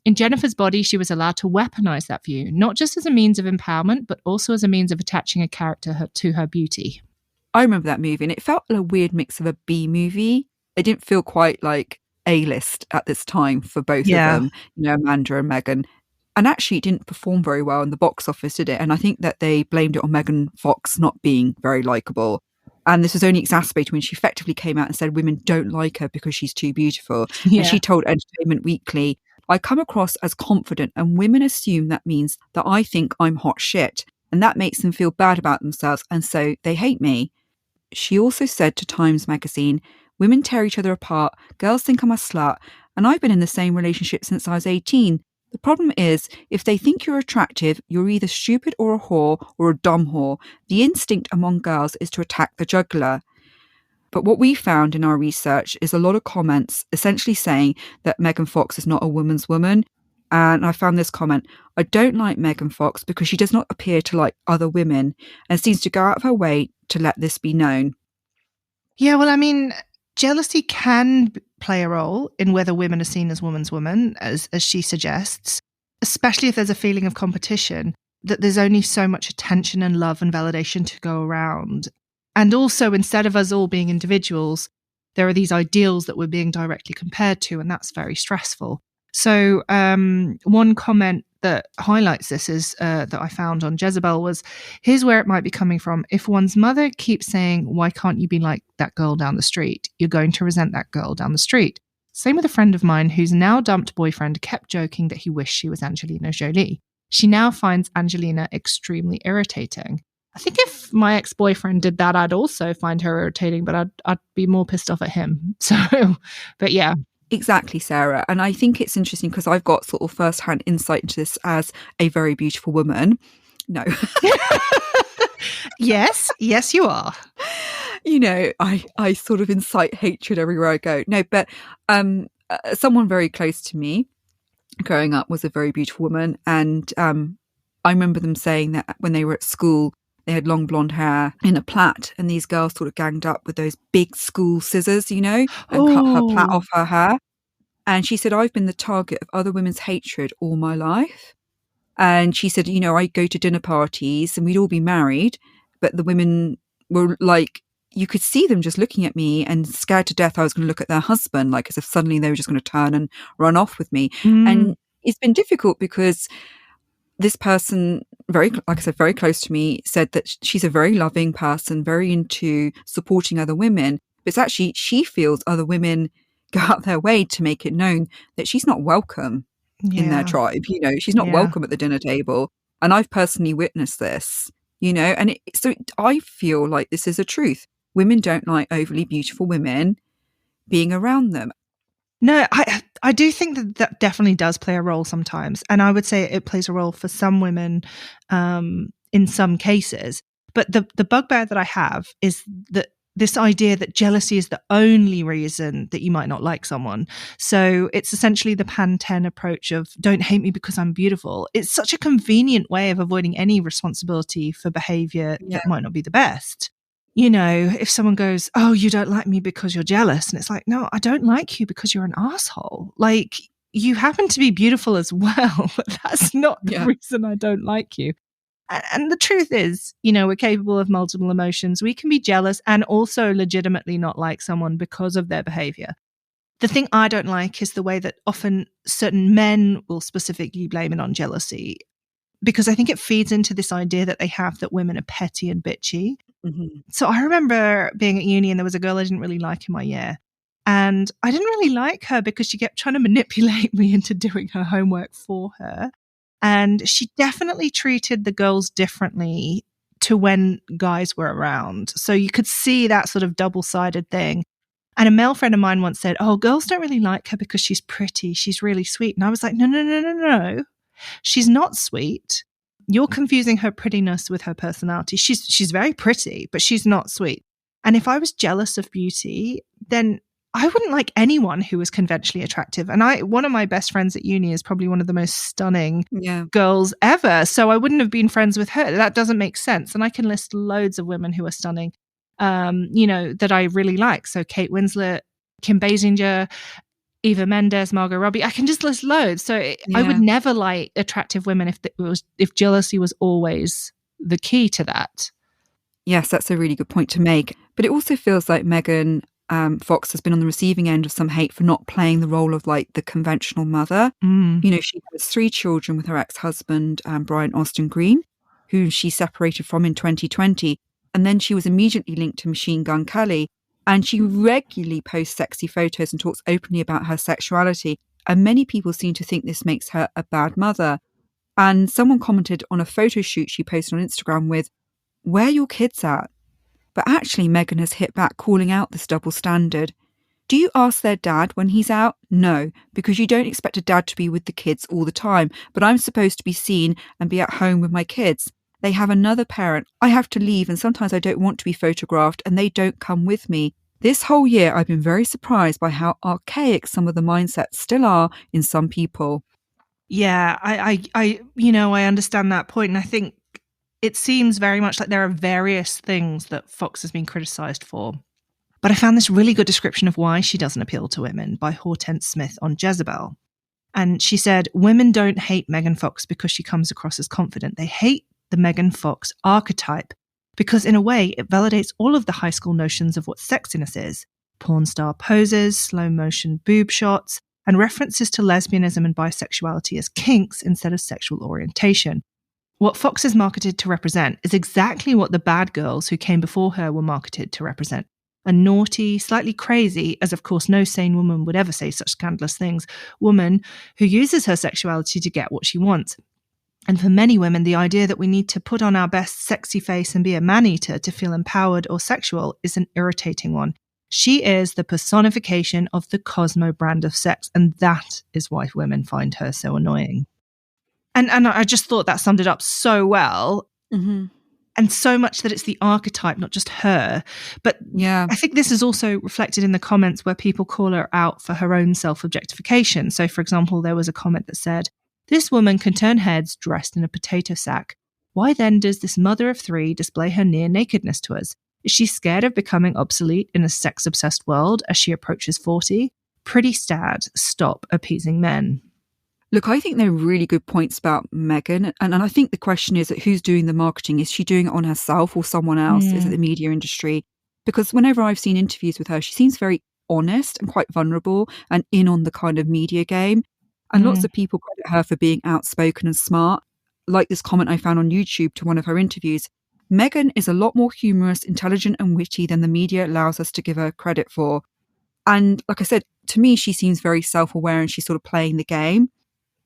In Jennifer's Body, she was allowed to weaponize that view, not just as a means of empowerment, but also as a means of attaching a character to her beauty. I remember that movie, and it felt a weird mix of a B movie. It didn't feel quite like A-list at this time for both of them, you know, Amanda and Megan. And actually, it didn't perform very well in the box office, did it? And I think that they blamed it on Megan Fox not being very likable. And this was only exacerbated when she effectively came out and said women don't like her because she's too beautiful. Yeah. And she told Entertainment Weekly, I come across as confident and women assume that means that I think I'm hot shit. And that makes them feel bad about themselves. And so they hate me. She also said to Times magazine, women tear each other apart. Girls think I'm a slut. And I've been in the same relationship since I was 18. The problem is, if they think you're attractive, you're either stupid or a whore or a dumb whore. The instinct among girls is to attack the jugular. But what we found in our research is a lot of comments essentially saying that Megan Fox is not a woman's woman. And I found this comment, I don't like Megan Fox because she does not appear to like other women and seems to go out of her way to let this be known. Yeah, well, I mean, jealousy can play a role in whether women are seen as women's women, as she suggests, especially if there's a feeling of competition, that there's only so much attention and love and validation to go around. And also, instead of us all being individuals, there are these ideals that we're being directly compared to, and that's very stressful. So one comment that highlights this is that I found on Jezebel was, here's where it might be coming from. If one's mother keeps saying, why can't you be like that girl down the street? You're going to resent that girl down the street. Same with a friend of mine whose now dumped boyfriend kept joking that he wished she was Angelina Jolie. She now finds Angelina extremely irritating. I think if my ex-boyfriend did that, I'd also find her irritating, but I'd be more pissed off at him. So, but yeah. Exactly, Sarah. And I think it's interesting because I've got sort of first-hand insight into this as a very beautiful woman. No. Yes, you are. You know, I sort of incite hatred everywhere I go. No, but someone very close to me growing up was a very beautiful woman. And I remember them saying that when they were at school, they had long blonde hair in a plait, and these girls sort of ganged up with those big school scissors, you know, and cut her plait off her hair. And she said, I've been the target of other women's hatred all my life. And she said, you know, I go to dinner parties and we'd all be married, but the women were like, you could see them just looking at me and scared to death I was going to look at their husband, like as if suddenly they were just going to turn and run off with me. And it's been difficult because this person, very, like I said, very close to me, said that she's a very loving person, very into supporting other women. But it's actually, she feels other women go out their way to make it known that she's not welcome in their tribe. You know, she's not welcome at the dinner table. And I've personally witnessed this, you know, and so I feel like this is a truth. Women don't like overly beautiful women being around them. No, I do think that definitely does play a role sometimes. And I would say it plays a role for some women in some cases. But the bugbear that I have is that this idea that jealousy is the only reason that you might not like someone. So it's essentially the Pan-10 approach of don't hate me because I'm beautiful. It's such a convenient way of avoiding any responsibility for behavior that might not be the best. You know, if someone goes, oh, you don't like me because you're jealous. And it's like, no, I don't like you because you're an asshole. Like, you happen to be beautiful as well, but that's not the reason I don't like you. And the truth is, you know, we're capable of multiple emotions. We can be jealous and also legitimately not like someone because of their behavior. The thing I don't like is the way that often certain men will specifically blame it on jealousy, because I think it feeds into this idea that they have that women are petty and bitchy. Mm-hmm. So I remember being at uni and there was a girl I didn't really like in my year. And I didn't really like her because she kept trying to manipulate me into doing her homework for her. And she definitely treated the girls differently to when guys were around. So you could see that sort of double-sided thing. And a male friend of mine once said, oh, girls don't really like her because she's pretty. She's really sweet. And I was like, no. She's not sweet. You're confusing her prettiness with her personality. She's very pretty, but she's not sweet. And if I was jealous of beauty, then I wouldn't like anyone who was conventionally attractive. And one of my best friends at uni is probably one of the most stunning girls ever. So I wouldn't have been friends with her. That doesn't make sense. And I can list loads of women who are stunning, you know, that I really like. So Kate Winslet, Kim Basinger, Eva Mendes, Margot Robbie. I can just list loads. So I would never like attractive women if jealousy was always the key to that. Yes, that's a really good point to make. But it also feels like Megan Fox has been on the receiving end of some hate for not playing the role of like the conventional mother. You know, she has 3 children with her ex-husband, Brian Austin Green, who she separated from in 2020. And then she was immediately linked to Machine Gun Kelly. And she regularly posts sexy photos and talks openly about her sexuality. And many people seem to think this makes her a bad mother. And someone commented on a photo shoot she posted on Instagram with, "Where are your kids at?" But actually, Megan has hit back, calling out this double standard. Do you ask their dad when he's out? No, because you don't expect a dad to be with the kids all the time. But I'm supposed to be seen and be at home with my kids. They have another parent. I have to leave, and sometimes I don't want to be photographed, and they don't come with me. This whole year, I've been very surprised by how archaic some of the mindsets still are in some people. Yeah, I understand that point. And I think it seems very much like there are various things that Fox has been criticised for. But I found this really good description of why she doesn't appeal to women by Hortense Smith on Jezebel. And she said, women don't hate Megan Fox because she comes across as confident. They hate the Megan Fox archetype because in a way it validates all of the high school notions of what sexiness is. Porn star poses, slow motion boob shots, and references to lesbianism and bisexuality as kinks instead of sexual orientation. What Fox is marketed to represent is exactly what the bad girls who came before her were marketed to represent. A naughty, slightly crazy, as of course no sane woman would ever say such scandalous things, woman who uses her sexuality to get what she wants. And for many women, the idea that we need to put on our best sexy face and be a man-eater to feel empowered or sexual is an irritating one. She is the personification of the Cosmo brand of sex, and that is why women find her so annoying. And I just thought that summed it up so well. Mm-hmm. And so much that it's the archetype, not just her. But yeah, I think this is also reflected in the comments where people call her out for her own self-objectification. So, for example, there was a comment that said, "This woman can turn heads dressed in a potato sack. Why then does this mother of 3 display her near nakedness to us? Is she scared of becoming obsolete in a sex-obsessed world as she approaches 40? Pretty sad. Stop appeasing men." Look, I think they're really good points about Megan. And I think the question is that who's doing the marketing? Is she doing it on herself or someone else? Is it the media industry? Because whenever I've seen interviews with her, she seems very honest and quite vulnerable and in on the kind of media game. And lots of people credit her for being outspoken and smart. Like this comment I found on YouTube to one of her interviews. Megan is a lot more humorous, intelligent and witty than the media allows us to give her credit for. And like I said, to me, she seems very self-aware and she's sort of playing the game.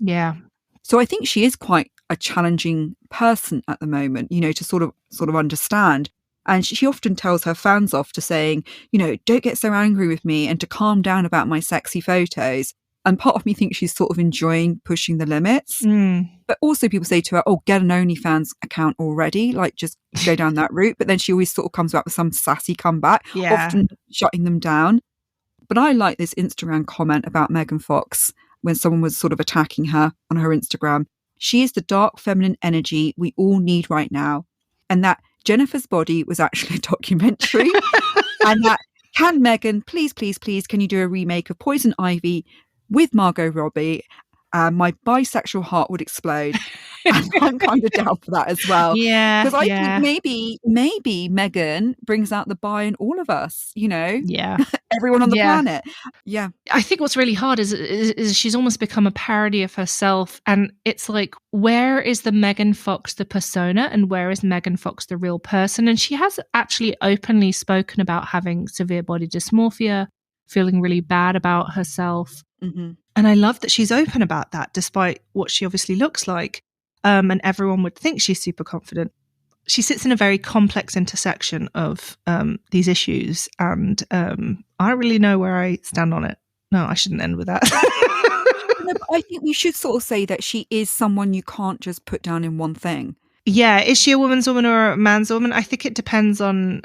Yeah. So I think she is quite a challenging person at the moment, you know, to sort of understand. And she often tells her fans off to saying, don't get so angry with me and to calm down about my sexy photos. And part of me thinks she's sort of enjoying pushing the limits. But also people say to her, oh, get an OnlyFans account already, like just go down that route. But then she always sort of comes back with some sassy comeback, often shutting them down. But I like this Instagram comment about Megan Fox when someone was sort of attacking her on her Instagram. She is the dark feminine energy we all need right now. And that Jennifer's Body was actually a documentary. And that, can Megan, please, can you do a remake of Poison Ivy with Margot Robbie? My bisexual heart would explode. And I'm kind of down for that as well. Yeah. Because I think maybe Megan brings out the bi in all of us, Yeah. Everyone on the planet. Yeah. I think what's really hard is she's almost become a parody of herself. And it's like, where is the Megan Fox, the persona, and where is Megan Fox, the real person? And she has actually openly spoken about having severe body dysmorphia, feeling really bad about herself. Mm-hmm. And I love that she's open about that, despite what she obviously looks like. And everyone would think she's super confident. She sits in a very complex intersection of these issues. And I don't really know where I stand on it. No, I shouldn't end with that. No, but I think we should sort of say that she is someone you can't just put down in one thing. Yeah. Is she a woman's woman or a man's woman? I think it depends on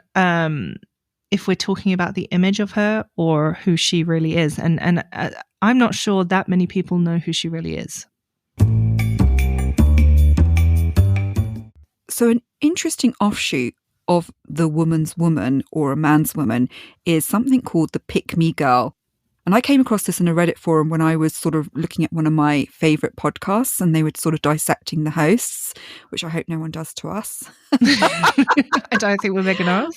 if we're talking about the image of her or who she really is. And I'm not sure that many people know who she really is. So an interesting offshoot of the woman's woman or a man's woman is something called the pick me girl. And I came across this in a Reddit forum when I was sort of looking at one of my favourite podcasts and they were sort of dissecting the hosts, which I hope no one does to us. I don't think we're big enough.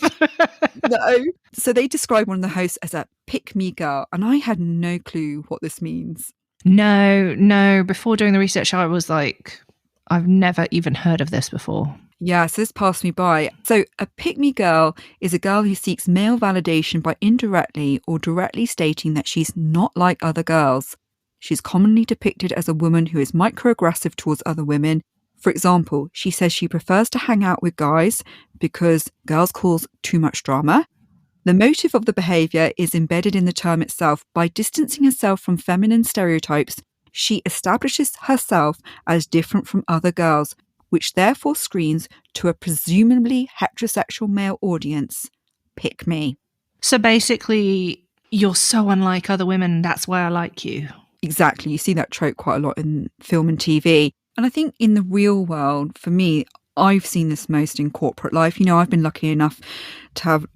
No. So they describe one of the hosts as a pick me girl. And I had no clue what this means. No. Before doing the research, I was like, I've never even heard of this before. Yeah, so this passed me by. So a pick-me girl is a girl who seeks male validation by indirectly or directly stating that she's not like other girls. She's commonly depicted as a woman who is microaggressive towards other women. For example, she says she prefers to hang out with guys because girls cause too much drama. The motive of the behaviour is embedded in the term itself. By distancing herself from feminine stereotypes, she establishes herself as different from other girls, which therefore screens to a presumably heterosexual male audience. Pick me. So basically, you're so unlike other women, that's why I like you. Exactly. You see that trope quite a lot in film and TV. And I think in the real world, for me, I've seen this most in corporate life. I've been lucky enough to have,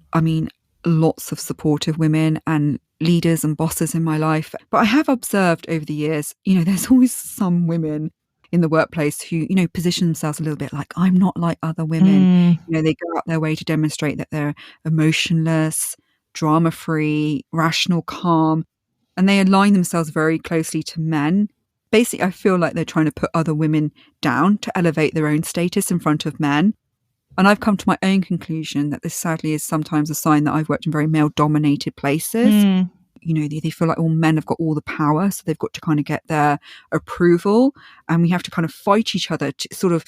lots of supportive women and leaders and bosses in my life. But I have observed over the years, there's always some women in the workplace who, position themselves a little bit like, I'm not like other women. They go out their way to demonstrate that they're emotionless, drama-free, rational, calm, and they align themselves very closely to men. Basically, I feel like they're trying to put other women down to elevate their own status in front of men. And I've come to my own conclusion that this sadly is sometimes a sign that I've worked in very male-dominated places. They feel like all men have got all the power, so they've got to kind of get their approval, and we have to kind of fight each other to sort of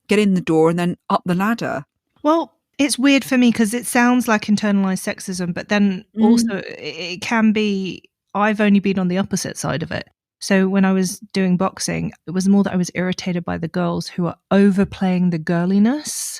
get in the door and then up the ladder. Well, it's weird for me because it sounds like internalized sexism, but then also it can be, I've only been on the opposite side of it. So when I was doing boxing, it was more that I was irritated by the girls who are overplaying the girliness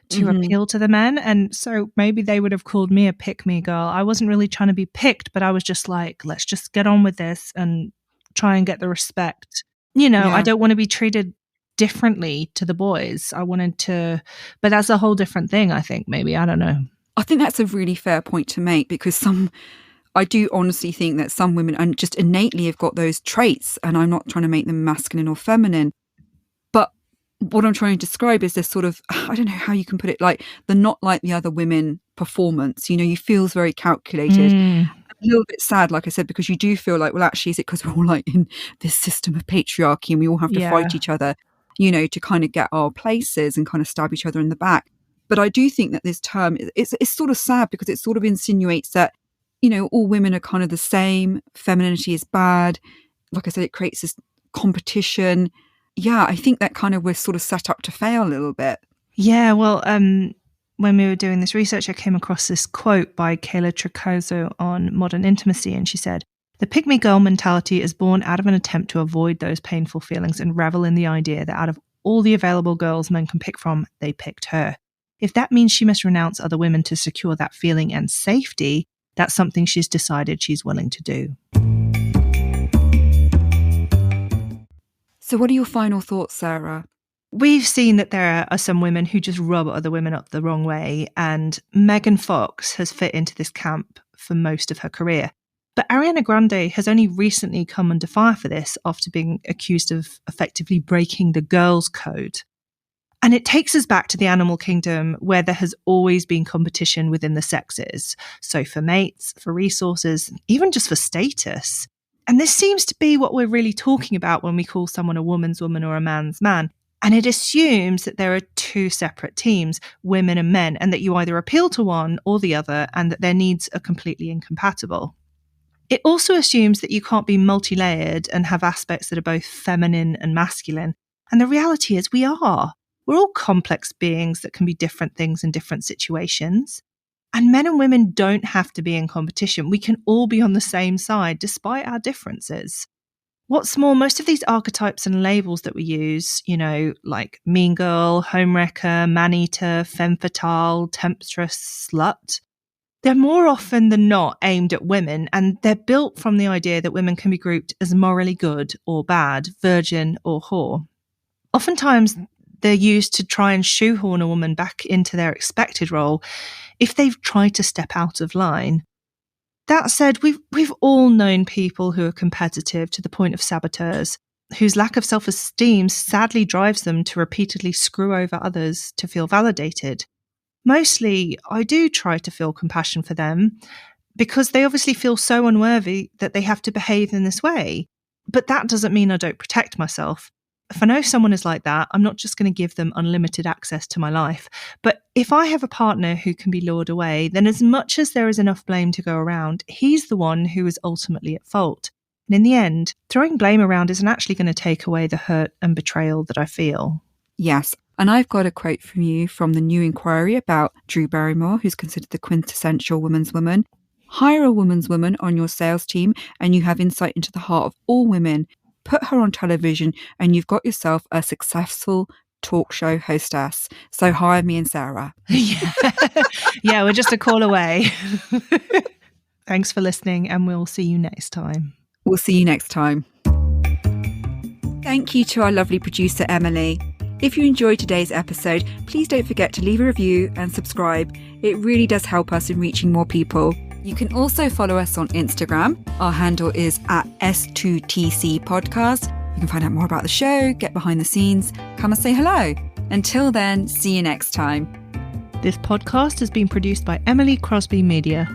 to appeal to the men. And so maybe they would have called me a pick-me girl. I wasn't really trying to be picked, but I was just like, let's just get on with this and try and get the respect. I don't want to be treated differently to the boys. I wanted to, but that's a whole different thing, I think, maybe. I don't know. I think that's a really fair point to make because I do honestly think that some women and just innately have got those traits, and I'm not trying to make them masculine or feminine. But what I'm trying to describe is this sort of, I don't know how you can put it, like the not like the other women performance. You feel very calculated. A little bit sad, like I said, because you do feel like, well, actually, is it because we're all like in this system of patriarchy and we all have to fight each other, to kind of get our places and kind of stab each other in the back. But I do think that this term, it's sort of sad because it sort of insinuates that, all women are kind of the same. Femininity is bad. Like I said, it creates this competition. Yeah, I think that kind of we're sort of set up to fail a little bit. Yeah, well, when we were doing this research, I came across this quote by Kayla Tricozo on Modern Intimacy, and she said, "The pygmy girl mentality is born out of an attempt to avoid those painful feelings and revel in the idea that out of all the available girls men can pick from, they picked her. If that means she must renounce other women to secure that feeling and safety, that's something she's decided she's willing to do." So what are your final thoughts, Sarah? We've seen that there are some women who just rub other women up the wrong way, and Megan Fox has fit into this camp for most of her career. But Ariana Grande has only recently come under fire for this after being accused of effectively breaking the girls' code. And it takes us back to the animal kingdom, where there has always been competition within the sexes. So for mates, for resources, even just for status. And this seems to be what we're really talking about when we call someone a woman's woman or a man's man. And it assumes that there are two separate teams, women and men, and that you either appeal to one or the other, and that their needs are completely incompatible. It also assumes that you can't be multi-layered and have aspects that are both feminine and masculine. And the reality is we are. We're all complex beings that can be different things in different situations. And men and women don't have to be in competition. We can all be on the same side despite our differences. What's more, most of these archetypes and labels that we use, like mean girl, homewrecker, man-eater, femme fatale, temptress, slut, they're more often than not aimed at women, and they're built from the idea that women can be grouped as morally good or bad, virgin or whore. Oftentimes, they're used to try and shoehorn a woman back into their expected role if they've tried to step out of line. That said, we've all known people who are competitive to the point of saboteurs, whose lack of self-esteem sadly drives them to repeatedly screw over others to feel validated. Mostly, I do try to feel compassion for them because they obviously feel so unworthy that they have to behave in this way. But that doesn't mean I don't protect myself. If I know someone is like that, I'm not just going to give them unlimited access to my life. But if I have a partner who can be lured away, then as much as there is enough blame to go around, he's the one who is ultimately at fault. And in the end, throwing blame around isn't actually going to take away the hurt and betrayal that I feel. Yes. And I've got a quote from you from the new inquiry about Drew Barrymore, who's considered the quintessential woman's woman. "Hire a woman's woman on your sales team and you have insight into the heart of all women. Put her on television and you've got yourself a successful talk show hostess. So hire me and Sarah." Yeah, we're just a call away. Thanks for listening, and we'll see you next time. We'll see you next time. Thank you to our lovely producer, Emily. If you enjoyed today's episode, please don't forget to leave a review and subscribe. It really does help us in reaching more people. You can also follow us on Instagram. Our handle is @S2TC Podcast. You can find out more about the show, get behind the scenes, come and say hello. Until then, see you next time. This podcast has been produced by Emily Crosby Media.